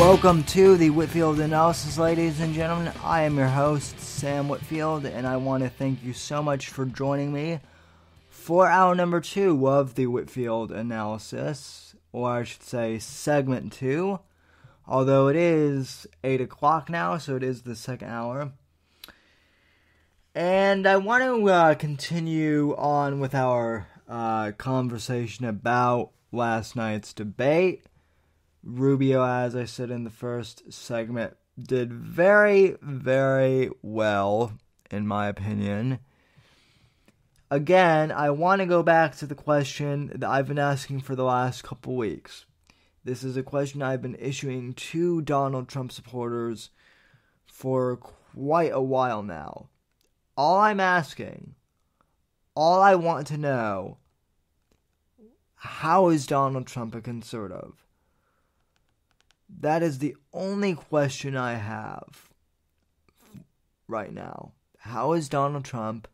Welcome to the Whitfield Analysis, ladies and gentlemen. I am your host, Sam Whitfield, and I want to thank you so much for joining me for hour number 2 of the Whitfield Analysis, or I should say segment 2, although it is 8 o'clock now, so it is the second hour. And I want to continue on with our conversation about last night's debate. Rubio, as I said in the first segment, did very, very well, in my opinion. Again, I want to go back to the question that I've been asking for the last couple weeks. This is a question I've been issuing to Donald Trump supporters for quite a while now. All I'm asking, all I want to know, how is Donald Trump a conservative? That is the only question I have right now. How is Donald Trump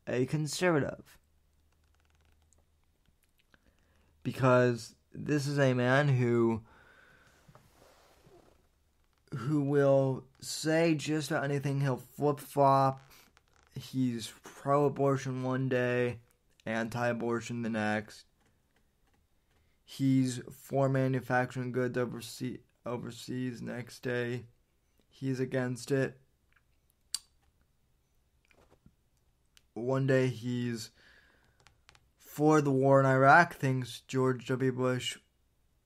a conservative? Because this is a man who will say just about anything. He'll flip-flop. He's pro-abortion one day, anti-abortion the next. He's for manufacturing goods overseas next day. He's against it. One day he's for the war in Iraq, thinks George W. Bush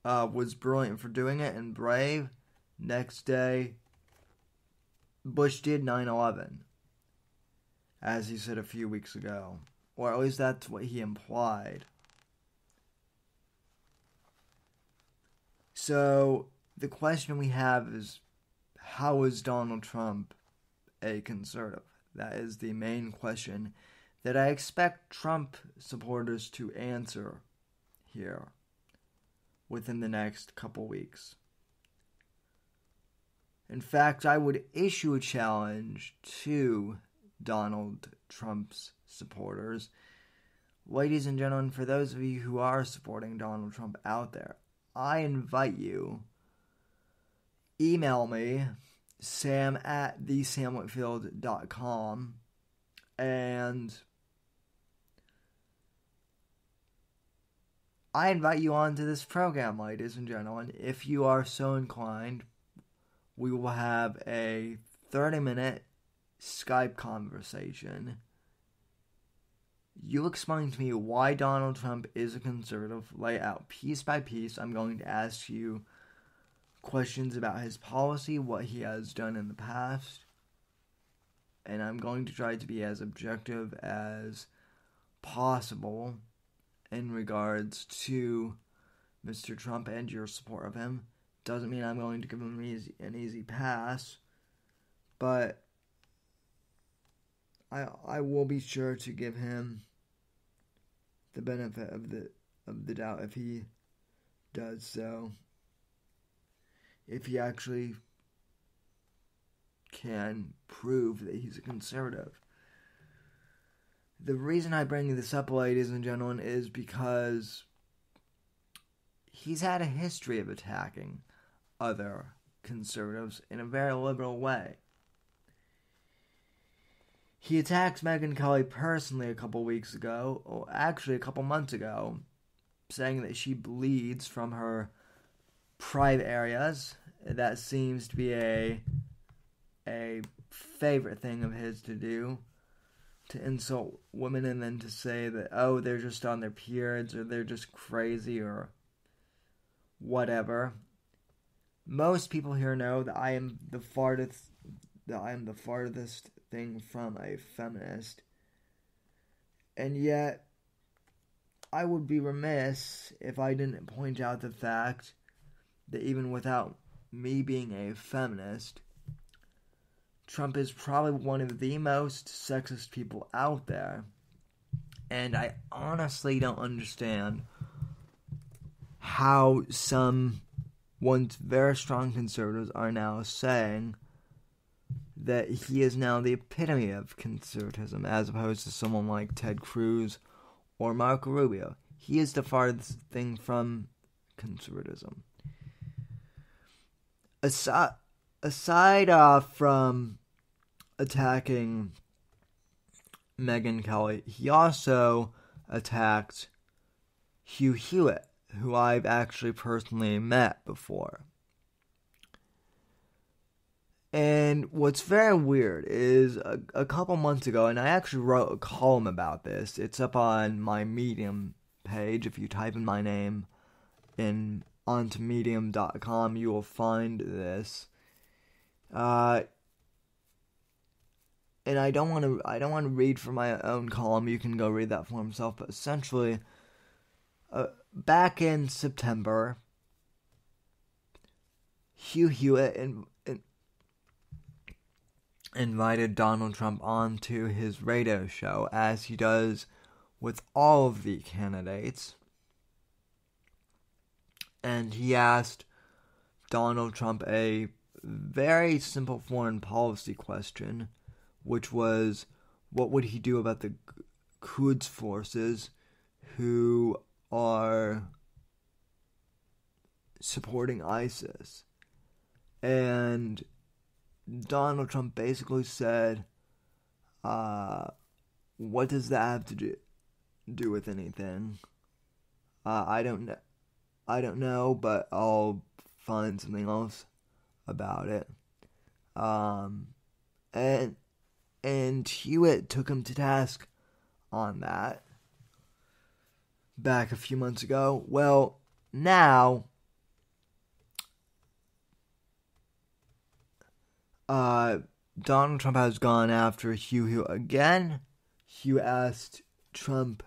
was brilliant for doing it and brave. Next day, Bush did 9/11, as he said a few weeks ago. Or at least that's what he implied. So, the question we have is, how is Donald Trump a conservative? That is the main question that I expect Trump supporters to answer here within the next couple weeks. In fact, I would issue a challenge to Donald Trump's supporters. Ladies and gentlemen, for those of you who are supporting Donald Trump out there, I invite you, email me, sam@thesamwhitfield.com, and I invite you onto this program, ladies and gentlemen. If you are so inclined, we will have a 30-minute Skype conversation. You explain to me why Donald Trump is a conservative, lay out piece by piece. I'm going to ask you questions about his policy, what he has done in the past, and I'm going to try to be as objective as possible in regards to Mr. Trump and your support of him. Doesn't mean I'm going to give him an easy pass, but I will be sure to give him the benefit of the doubt if he does so. If he actually can prove that he's a conservative. The reason I bring this up, ladies and gentlemen, is because he's had a history of attacking other conservatives in a very liberal way. He attacked Megyn Kelly personally a couple weeks ago, or actually a couple months ago, saying that she bleeds from her private areas. That seems to be a favorite thing of his to do, to insult women and then to say that, oh, they're just on their periods, or they're just crazy, or whatever. Most people here know that I am the farthest thing from a feminist, and yet I would be remiss if I didn't point out the fact that even without me being a feminist, Trump is probably one of the most sexist people out there, and I honestly don't understand how some once very strong conservatives are now saying that he is now the epitome of conservatism, as opposed to someone like Ted Cruz or Marco Rubio. He is the farthest thing from conservatism. aside from attacking Megyn Kelly, he also attacked Hugh Hewitt, who I've actually personally met before. And what's very weird is a couple months ago, and I actually wrote a column about this. It's up on my Medium page. If you type in my name onto medium.com, you will find this. And I don't want to read from my own column. You can go read that for himself. But essentially, back in September, Hugh Hewitt invited Donald Trump onto his radio show, as he does with all of the candidates. And he asked Donald Trump a very simple foreign policy question, which was, what would he do about the Quds forces who are supporting ISIS? And Donald Trump basically said, what does that have to do with anything? I don't know, but I'll find something else about it. And Hewitt took him to task on that back a few months ago. Well, now Donald Trump has gone after Hugh Hewitt again. Hugh asked Trump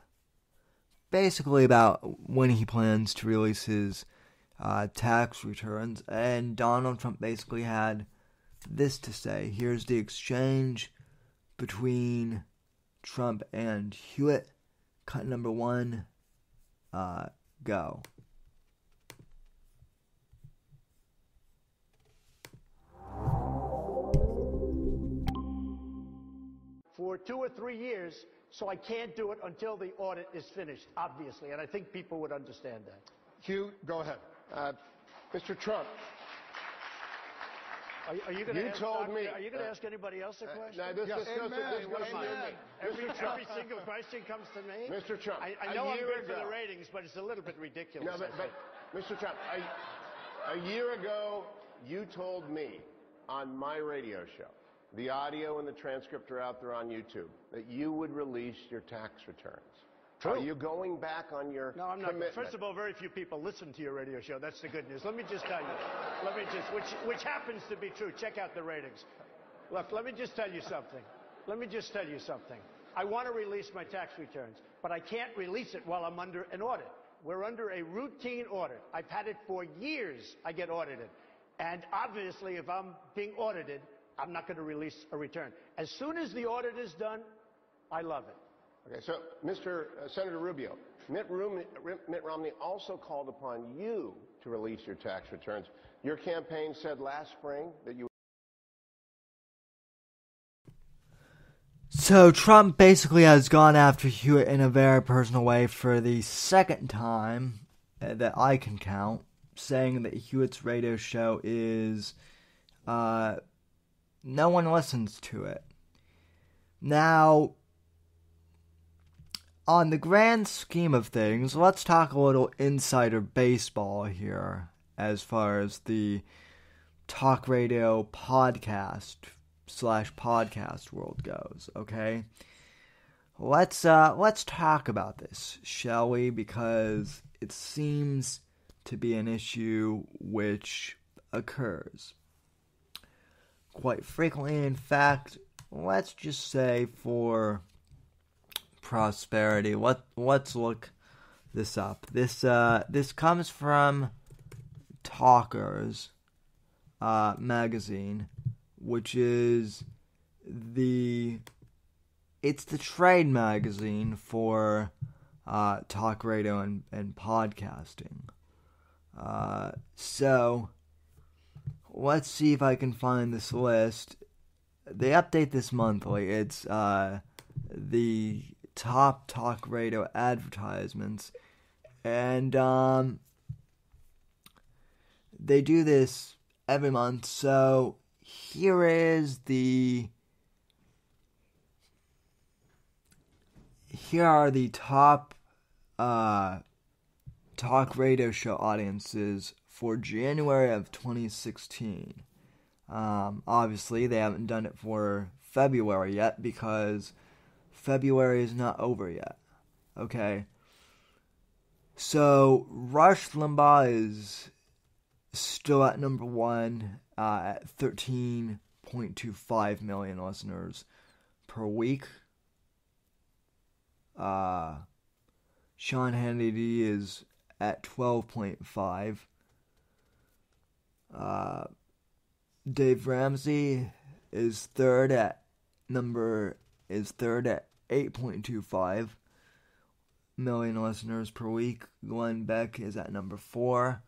basically about when he plans to release his tax returns, and Donald Trump basically had this to say. Here's the exchange between Trump and Hewitt. Cut number 1, go. For 2 or 3 years, so I can't do it until the audit is finished, obviously, and I think people would understand that. Hugh, go ahead. Mr. Trump. Are you going to ask? Told me. Are you going to ask anybody else a question? No, this goes to me. Every single question comes to me. Mr. Trump. I know I'm good for the ratings, but it's a little bit ridiculous. No, but Mr. Trump, a year ago, you told me on my radio show, the audio and the transcript are out there on YouTube, that you would release your tax returns. True. Are you going back on your No, I'm not. commitment? First of all, very few people listen to your radio show. That's the good news. Let me just tell you. Which happens to be true. Check out the ratings. Look, let me just tell you something. I want to release my tax returns, but I can't release it while I'm under an audit. We're under a routine audit. I've had it for years. I get audited. And obviously, if I'm being audited, I'm not going to release a return. As soon as the audit is done, I love it. Okay, so Senator Rubio, Mitt Romney also called upon you to release your tax returns. Your campaign said last spring that you... So Trump basically has gone after Hewitt in a very personal way for the second time that I can count, saying that Hewitt's radio show is... no one listens to it. Now, on the grand scheme of things, let's talk a little insider baseball here as far as the talk radio podcast world goes, okay? Let's talk about this, shall we? Because it seems to be an issue which occurs quite frequently. In fact, let's just say for prosperity, let's look this up. This comes from Talkers magazine, which is the trade magazine for talk radio and podcasting. So let's see if I can find this list. They update this monthly. It's the top talk radio advertisements, and they do this every month. So here are the top talk radio show audiences for January of 2016. Obviously, they haven't done it for February yet because February is not over yet. Okay? So, Rush Limbaugh is still at number one at 13.25 million listeners per week. Sean Hannity is at 12.5. Dave Ramsey is third at 8.25 million listeners per week. Glenn Beck is at number 4.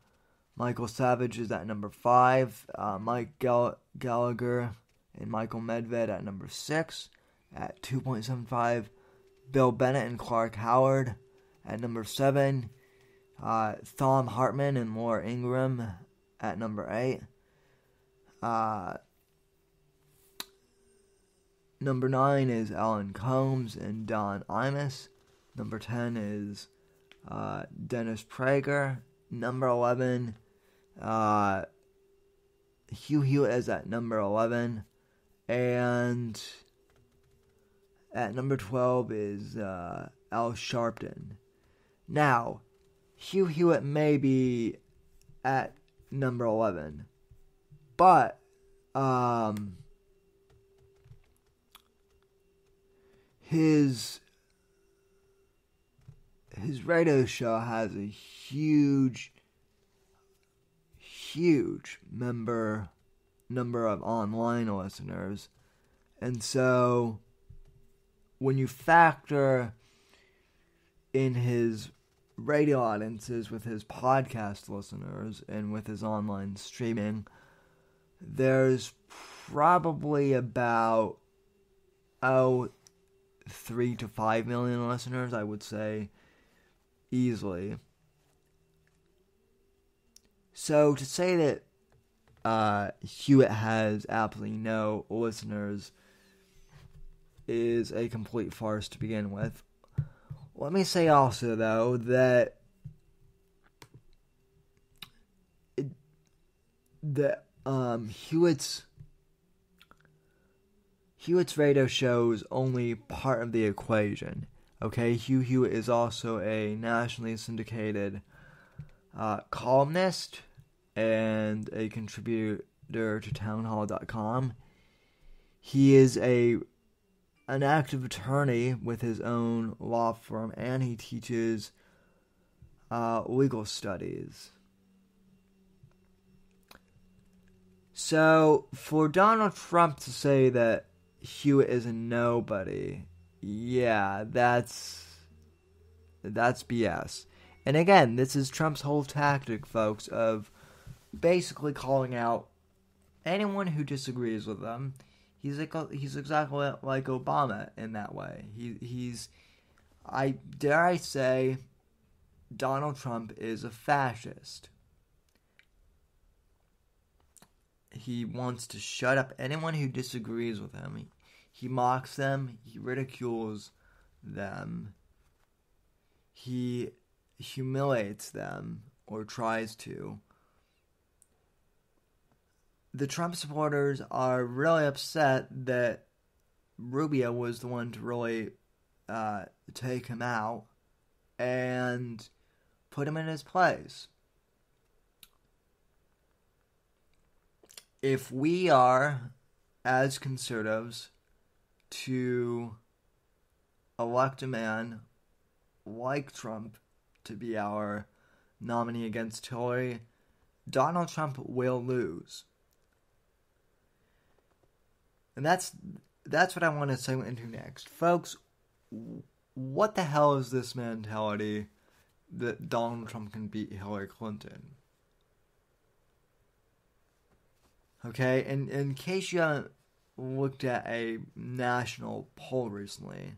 Michael Savage is at number 5. Mike Gallagher and Michael Medved at number 6 at 2.75. Bill Bennett and Clark Howard at number 7. Thom Hartman and Laura Ingraham at number 8. Number 9 is Alan Combs and Don Imus. Number 10 is Dennis Prager. Number 11, Hugh Hewitt is at number 11. And at number 12 is Al Sharpton. Now, Hugh Hewitt may be at number 11, but his radio show has a huge number of online listeners, and so when you factor in his radio audiences with his podcast listeners and with his online streaming, there's probably about 3 to 5 million listeners, I would say, easily. So to say that Hewitt has absolutely no listeners is a complete farce to begin with. Let me say also, though, that Hewitt's radio show is only part of the equation. Okay, Hugh Hewitt is also a nationally syndicated columnist and a contributor to townhall.com. He is an active attorney with his own law firm, and he teaches legal studies. So, for Donald Trump to say that Hewitt is a nobody, yeah, that's BS. And again, this is Trump's whole tactic, folks, of basically calling out anyone who disagrees with him. He's exactly like Obama in that way. I dare say, Donald Trump is a fascist. He wants to shut up anyone who disagrees with him. He mocks them. He ridicules them. He humiliates them, or tries to. The Trump supporters are really upset that Rubio was the one to really take him out and put him in his place. If we are, as conservatives, to elect a man like Trump to be our nominee against Hillary, Donald Trump will lose. And that's what I want to segue into next. Folks, what the hell is this mentality that Donald Trump can beat Hillary Clinton? Okay, and in case you haven't looked at a national poll recently,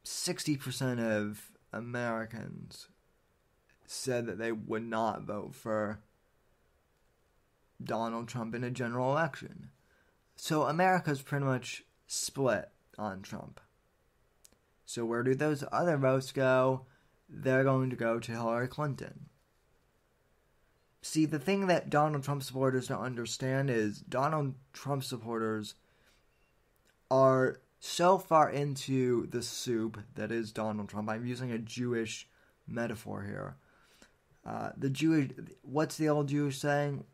60% of Americans said that they would not vote for Donald Trump in a general election. So America's pretty much split on Trump. So where do those other votes go? They're going to go to Hillary Clinton. See, the thing that Donald Trump supporters don't understand is Donald Trump supporters are so far into the soup that is Donald Trump. I'm using a Jewish metaphor here. What's the old Jewish saying?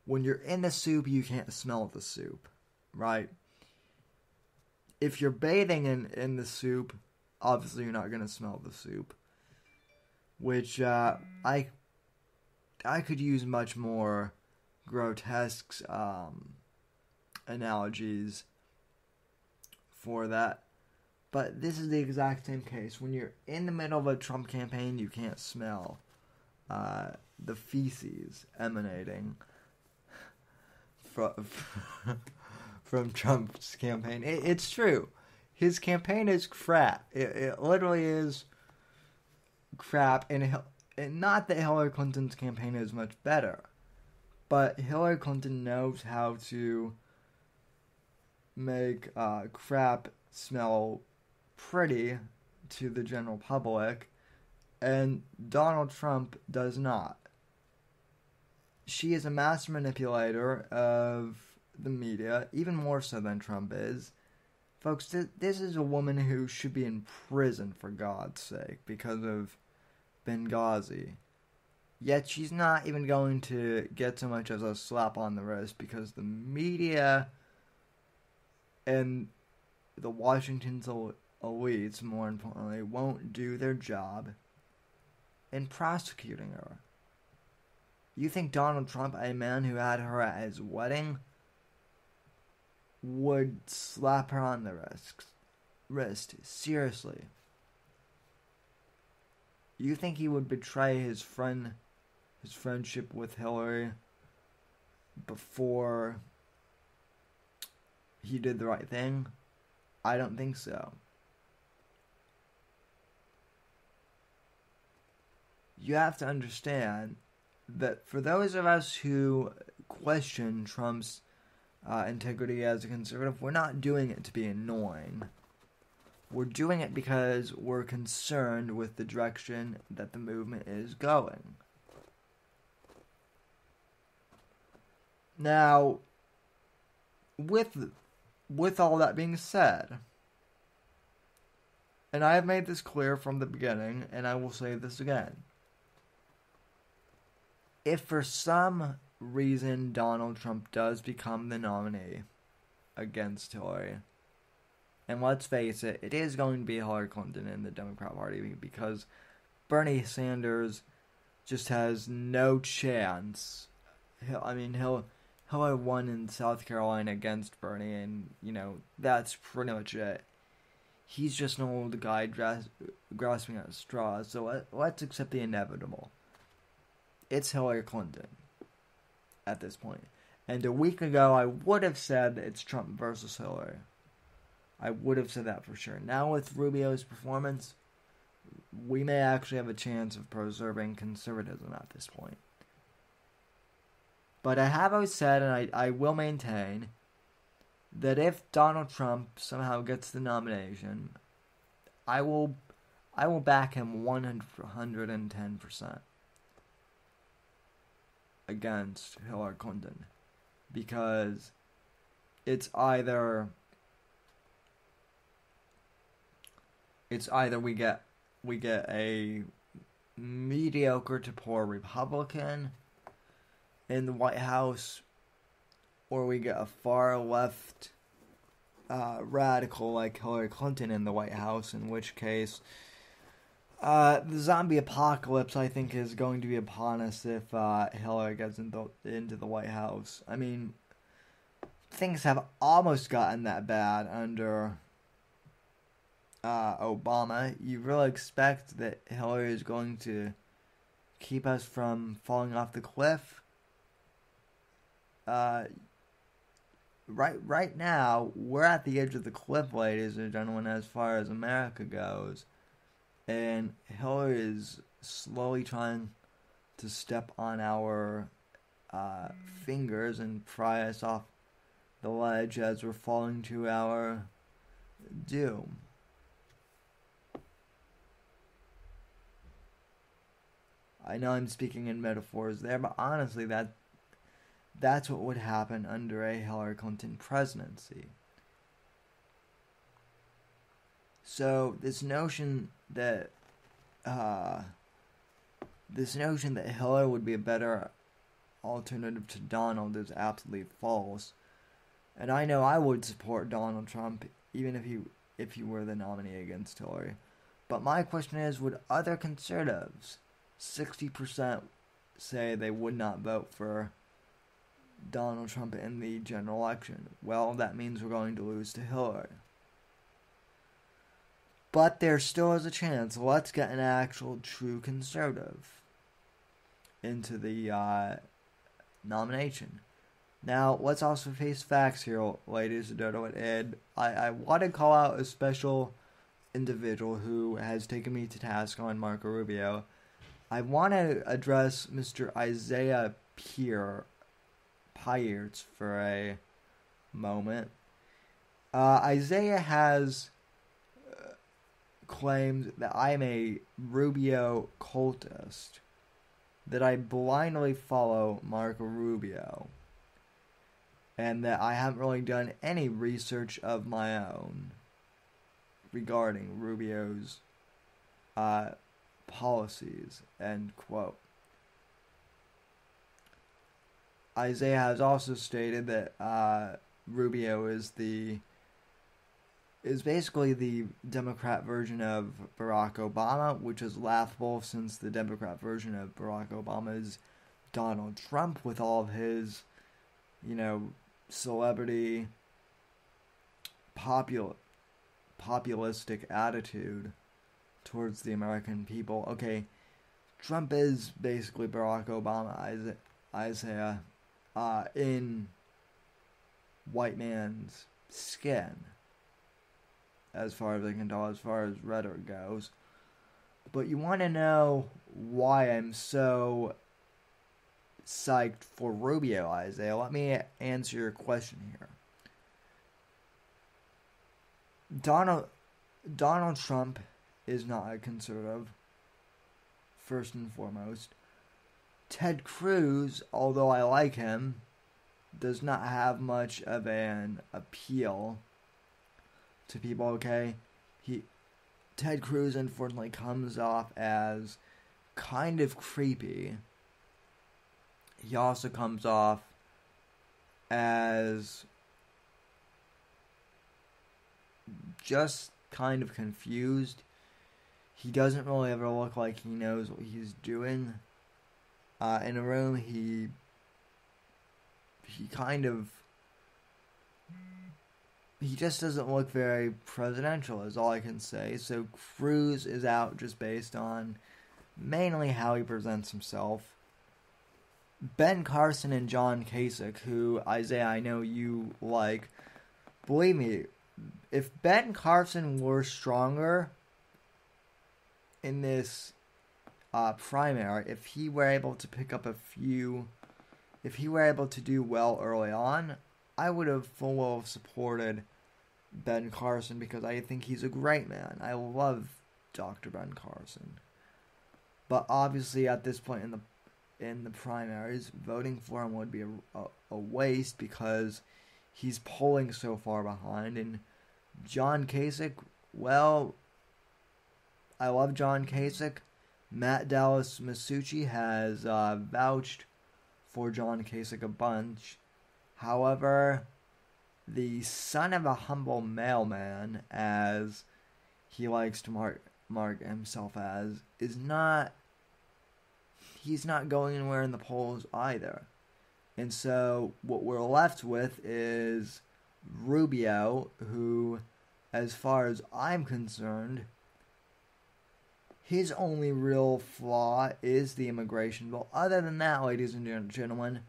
When you're in the soup, you can't smell the soup, right? If you're bathing in the soup, obviously you're not going to smell the soup. Which I could use much more grotesque analogies for that. But this is the exact same case. When you're in the middle of a Trump campaign, you can't smell the feces emanating from Trump's campaign. It's true. His campaign is crap. It literally is crap. And not that Hillary Clinton's campaign is much better, but Hillary Clinton knows how to make crap smell pretty to the general public, and Donald Trump does not. She is a master manipulator of the media, even more so than Trump is. Folks, this is a woman who should be in prison, for God's sake, because of Benghazi. Yet she's not even going to get so much as a slap on the wrist because the media and the Washington elites, more importantly, won't do their job in prosecuting her. You think Donald Trump, a man who had her at his wedding, would slap her on the wrist? Seriously. You think he would betray his friendship with Hillary before he did the right thing? I don't think so. You have to understand that for those of us who question Trump's integrity as a conservative, we're not doing it to be annoying. We're doing it because we're concerned with the direction that the movement is going. Now, with all that being said, and I have made this clear from the beginning, and I will say this again. If for some reason Donald Trump does become the nominee against Hillary, and let's face it, it is going to be Hillary Clinton in the Democrat Party because Bernie Sanders just has no chance. Hillary won in South Carolina against Bernie, and, that's pretty much it. He's just an old guy grasping at straws, so let's accept the inevitable. It's Hillary Clinton at this point. And a week ago, I would have said it's Trump versus Hillary. I would have said that for sure. Now with Rubio's performance, we may actually have a chance of preserving conservatism at this point. But I have always said, and I will maintain, that if Donald Trump somehow gets the nomination, I will back him 110% against Hillary Clinton, because it's either we get a mediocre to poor Republican in the White House, or we get a far left radical like Hillary Clinton in the White House, in which case the zombie apocalypse, I think, is going to be upon us if Hillary gets into the White House. I mean, things have almost gotten that bad under Obama. You really expect that Hillary is going to keep us from falling off the cliff? Right now, we're at the edge of the cliff, ladies and gentlemen, as far as America goes. And Hillary is slowly trying to step on our fingers and pry us off the ledge as we're falling to our doom. I know I'm speaking in metaphors there, but honestly, that's what would happen under a Hillary Clinton presidency. So this notion that Hillary would be a better alternative to Donald is absolutely false. And I know I would support Donald Trump even if he were the nominee against Hillary. But my question is, would other conservatives, 60% say they would not vote for Donald Trump in the general election? Well, that means we're going to lose to Hillary. But there still is a chance. Let's get an actual true conservative into the nomination. Now, let's also face facts here, ladies and gentlemen. And I want to call out a special individual who has taken me to task on Marco Rubio. I want to address Mr. Isaiah Piertz for a moment. Isaiah has claimed that I am a Rubio cultist, that I blindly follow Marco Rubio, and that I haven't really done any research of my own regarding Rubio's policies, end quote. Isaiah has also stated that Rubio is basically the Democrat version of Barack Obama, which is laughable since the Democrat version of Barack Obama is Donald Trump with all of his, celebrity populistic attitude towards the American people. Okay, Trump is basically Barack Obama, Isaiah, in white man's skin, as far as I can tell, as far as rhetoric goes. But you want to know why I'm so psyched for Rubio, Isaiah? Let me answer your question here. Donald Trump is not a conservative, first and foremost. Ted Cruz, although I like him, does not have much of an appeal to people, okay? Ted Cruz, unfortunately, comes off as kind of creepy. He also comes off as just kind of confused. He doesn't really ever look like he knows what he's doing. In a room, he just doesn't look very presidential, is all I can say. So Cruz is out just based on mainly how he presents himself. Ben Carson and John Kasich, who, Isaiah, I know you like. Believe me, if Ben Carson were stronger in this primary, if he were able to pick up if he were able to do well early on, I would have full well supported Ben Carson because I think he's a great man. I love Dr. Ben Carson. But obviously at this point in the primaries, voting for him would be a waste because he's polling so far behind. And John Kasich, well, I love John Kasich. Matt Dallas Masucci has vouched for John Kasich a bunch. However, the son of a humble mailman, as he likes to mark himself as, he's not going anywhere in the polls either. And so what we're left with is Rubio, who, as far as I'm concerned, his only real flaw is the immigration bill. Other than that, ladies and gentlemen,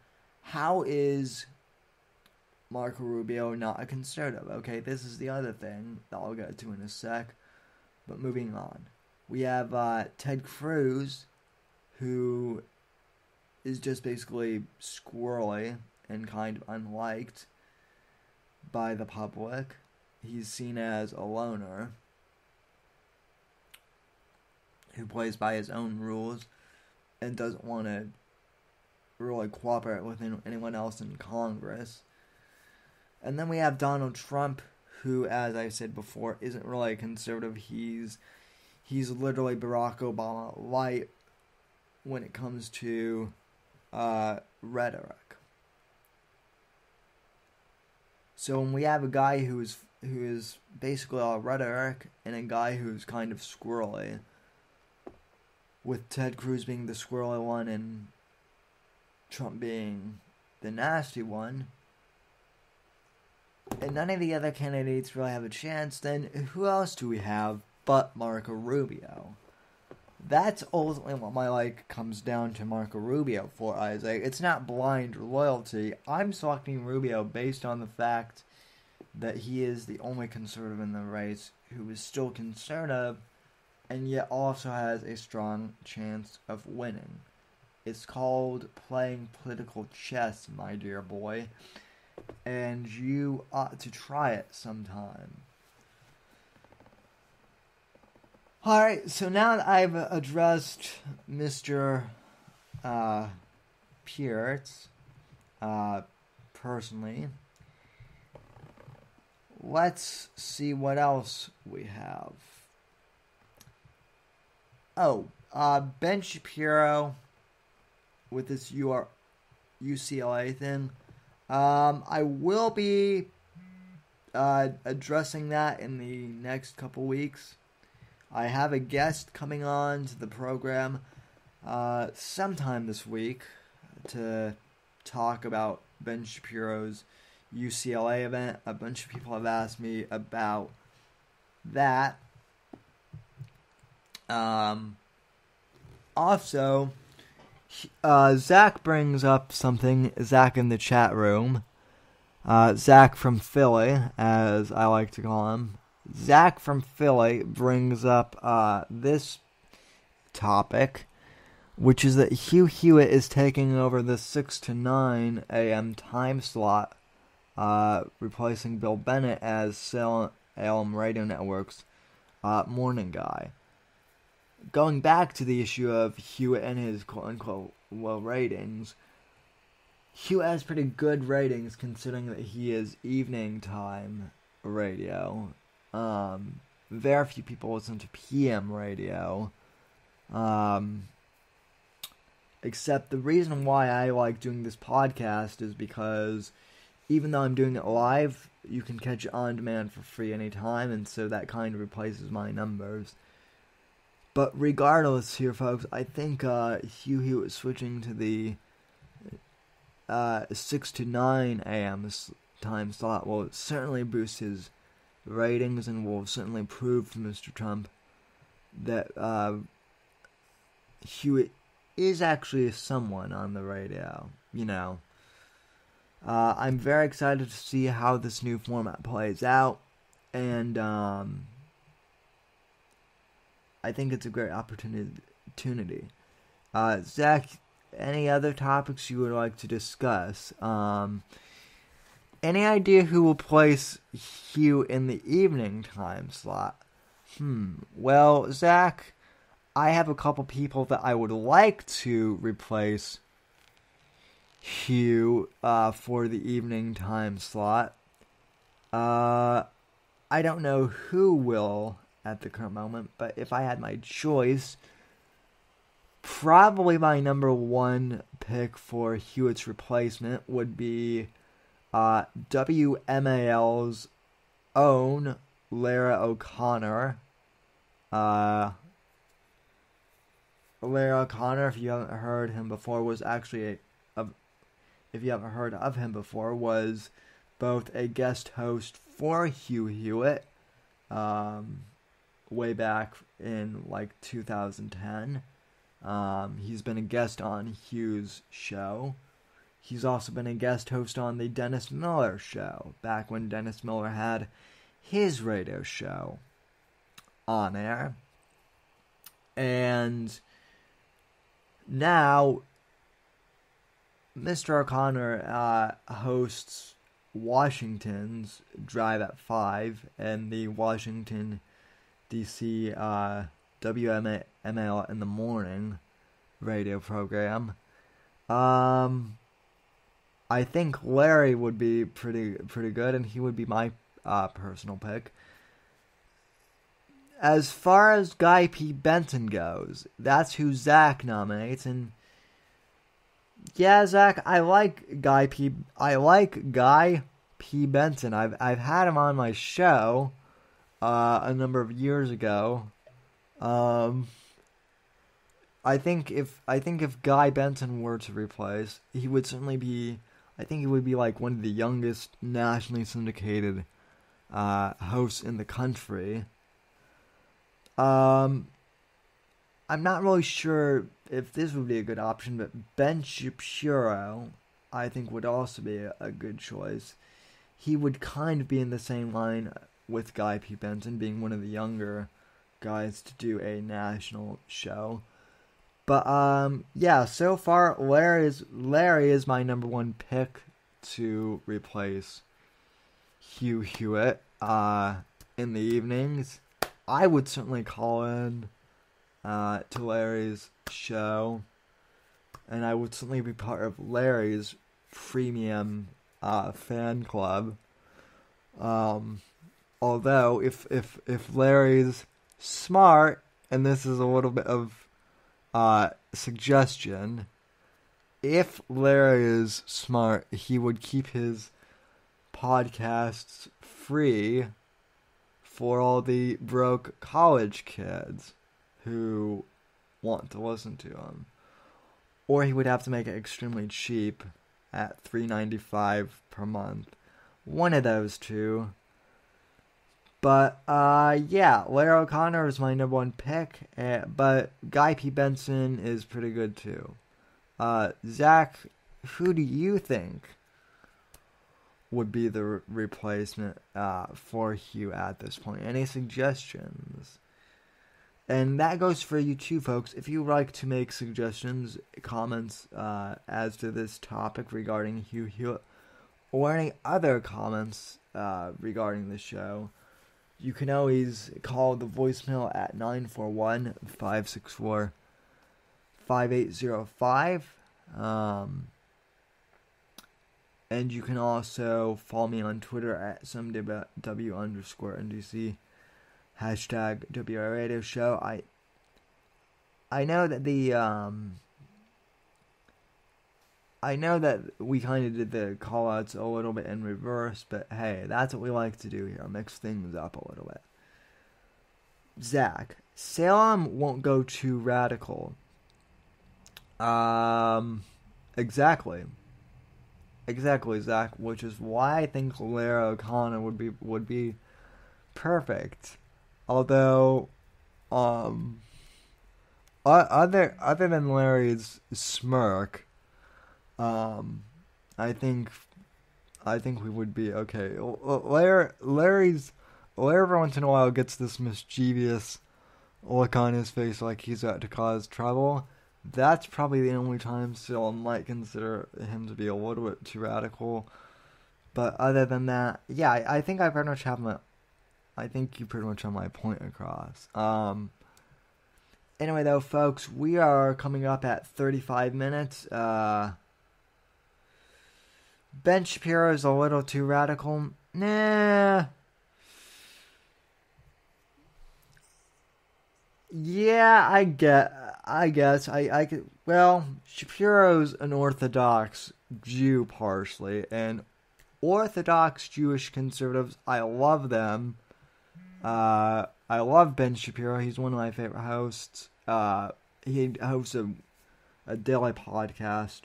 how is Marco Rubio not a conservative? Okay, this is the other thing that I'll get to in a sec. But moving on. We have Ted Cruz, who is just basically squirrely and kind of unliked by the public. He's seen as a loner who plays by his own rules and doesn't want to really cooperate with anyone else in Congress. And then we have Donald Trump, who, as I said before, isn't really a conservative. He's literally Barack Obama light when it comes to rhetoric. So when we have a guy who is basically all rhetoric and a guy who's kind of squirrely, with Ted Cruz being the squirrely one and Trump being the nasty one, and none of the other candidates really have a chance, then who else do we have but Marco Rubio? That's ultimately what my comes down to Marco Rubio for, Isaac. It's not blind loyalty. I'm selecting Rubio based on the fact that he is the only conservative in the race who is still conservative and yet also has a strong chance of winning. It's called playing political chess, my dear boy, and you ought to try it sometime. Alright, so now that I've addressed Mr. Pearce, personally, let's see what else we have. Ben Shapiro with this UCLA thing. I will be addressing that in the next couple weeks. I have a guest coming on to the program sometime this week to talk about Ben Shapiro's UCLA event. A bunch of people have asked me about that. Also, Zach brings up something, Zach in the chat room. Zach from Philly, as I like to call him. Zach from Philly brings up this topic, which is that Hugh Hewitt is taking over the 6 to 9 a.m. time slot, replacing Bill Bennett as Salem Radio Network's morning guy. Going back to the issue of Hewitt and his quote-unquote low ratings, Hewitt has pretty good ratings considering that he is evening time radio. Very few people listen to PM radio. Except the reason why I like doing this podcast is because even though I'm doing it live, you can catch it on demand for free anytime, and so that kind of replaces my numbers. But regardless here, folks, I think Hugh Hewitt switching to the 6 to 9 a.m. time slot will certainly boost his ratings and will certainly prove to Mr. Trump that Hewitt is actually someone on the radio, you know. I'm very excited to see how this new format plays out, and I think it's a great opportunity. Zach, any other topics you would like to discuss? Any idea who will place Hugh in the evening time slot? Well, Zach, I have a couple people that I would like to replace Hugh for the evening time slot. I don't know who will at the current moment, but if I had my choice, probably my number one pick for Hewitt's replacement would be WMAL's own Lara O'Connor. Lara O'Connor, if you haven't heard him before, was actually if you haven't heard of him before, was both a guest host for Hugh Hewitt, way back in 2010. He's been a guest on Hugh's show. He's also been a guest host on the Dennis Miller Show, back when Dennis Miller had his radio show on air. And now Mr. O'Connor hosts Washington's Drive at 5 and the Washington, D.C. WMAL in the morning radio program. I think Larry would be pretty good, and he would be my personal pick. As far as Guy P. Benson goes, that's who Zach nominates, and yeah, Zach, I like Guy P. Benson. I've had him on my show a number of years ago. I think if Guy Benson were to replace, he would certainly be. I think he would be like one of the youngest nationally syndicated hosts in the country. I'm not really sure if this would be a good option, but Ben Shapiro, I think, would also be a good choice. He would kind of be in the same line with Guy P. Benson, being one of the younger guys to do a national show. But yeah, so far Larry is my number one pick to replace Hugh Hewitt in the evenings. I would certainly call in to Larry's show, and I would certainly be part of Larry's freemium fan club. Although if Larry's smart, and this is a little bit of suggestion, if Larry is smart, he would keep his podcasts free for all the broke college kids who want to listen to him. Or he would have to make it extremely cheap at $3.95 per month. One of those two. But, yeah, Larry O'Connor is my number one pick, but Guy P. Benson is pretty good too. Zach, who do you think would be the replacement for Hugh at this point? Any suggestions? And that goes for you too, folks. If you would like to make suggestions, comments as to this topic regarding Hugh Hewitt, or any other comments regarding the show, you can always call the voicemail at 941-564-5805. And you can also follow me on Twitter at SomeW_NDC, hashtag WR Radio Show. I know that I know that we kind of did the call-outs a little bit in reverse, but hey, that's what we like to do here, mix things up a little bit. Zach, Salem won't go too radical. Exactly, Zach, which is why I think Larry O'Connor would be perfect. Although, other than Larry's smirk, I think we would be okay. Larry every once in a while gets this mischievous look on his face like he's out to cause trouble. That's probably the only time still I might consider him to be a little bit too radical. But other than that, yeah, I think you pretty much have my point across. Anyway, though, folks, we are coming up at 35 minutes. Ben Shapiro is a little too radical. Nah. Yeah, I guess. I could. Well, Shapiro's an Orthodox Jew, partially, and Orthodox Jewish conservatives, I love them. I love Ben Shapiro. He's one of my favorite hosts. He hosts a daily podcast.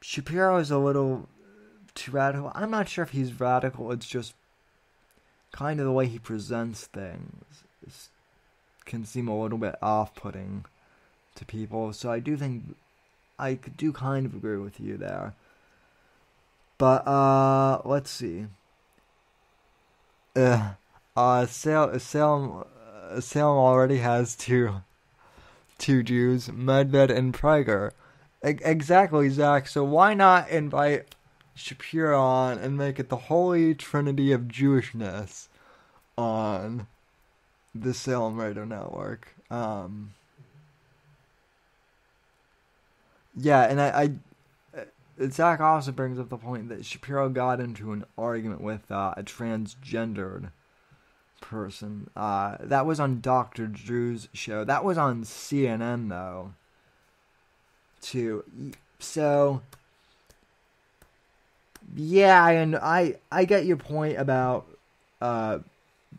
Shapiro is a little too radical. I'm not sure if he's radical. It's just kind of the way he presents things. Can seem a little bit off-putting to people. So I do think I do kind of agree with you there. But let's see. Salem already has two Jews, Medved and Prager, Exactly, Zach. So why not invite Shapiro on and make it the holy trinity of Jewishness on the Salem Radio Network? Yeah, and Zach also brings up the point that Shapiro got into an argument with a transgendered person. That was on Dr. Drew's show. That was on CNN, though, too. So, yeah, and I get your point about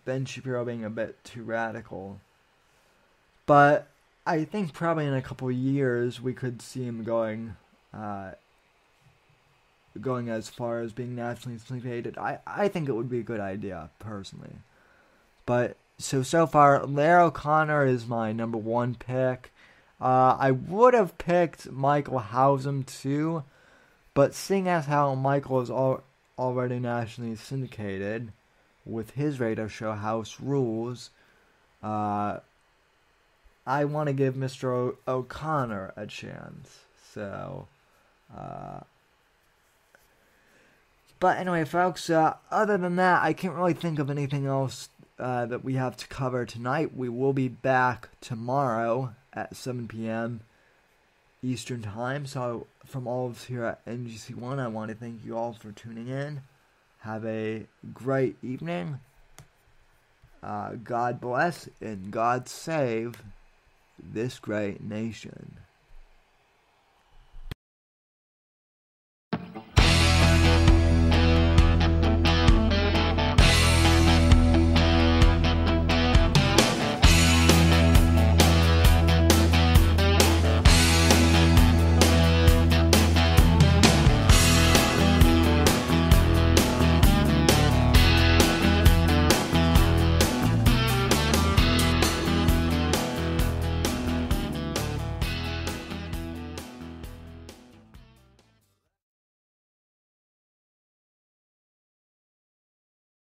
Ben Shapiro being a bit too radical. But I think probably in a couple years we could see him going as far as being nationally syndicated. I think it would be a good idea, personally. But, so far, Larry O'Connor is my number one pick. I would have picked Michael Hausum, too. But seeing as how Michael is already nationally syndicated with his radio show, House Rules, I want to give Mr. O'Connor a chance. So, but anyway, folks, other than that, I can't really think of anything else that we have to cover tonight. We will be back tomorrow at 7 p.m. Eastern Time. So, from all of us here at NGC1, I want to thank you all for tuning in. Have a great evening. God bless and God save this great nation.